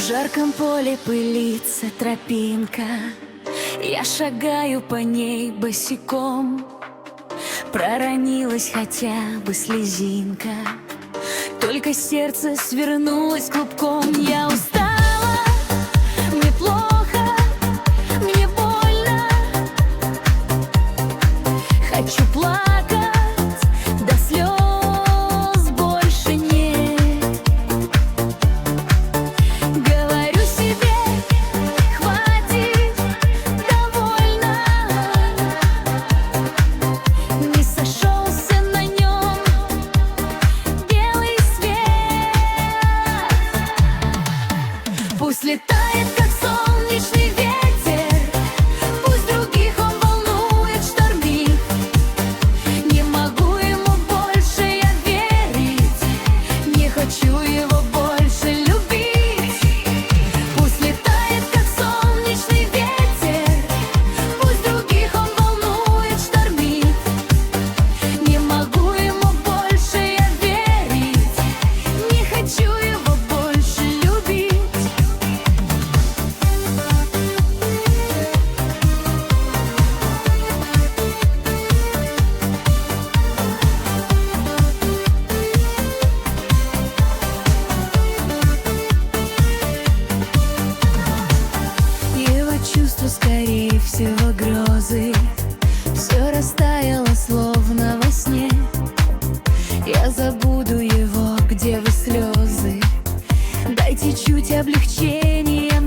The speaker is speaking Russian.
жарком поле пылится тропинка, я шагаю по ней босиком. Проронилась хотя бы слезинка, только сердце свернулось клубком. Я устала, мне плохо, мне больно, хочу плакать, до слез больше нет. Говорю себе, хватит, довольно, не сошелся на нем белый свет. Пусть летает, как солнечный ветер, пусть других он волнует, штормит. Не могу ему больше я верить, не хочу его больше любить. Пусть летает, как солнечный ветер, пусть других он волнует, штормит. Не могу ему больше я верить, не хочу его больше любить. Его чувства, скорее всего, грезы. Все растаяло, словно во сне. Я забуду его, где вы слезы. Дайте чуть облегчения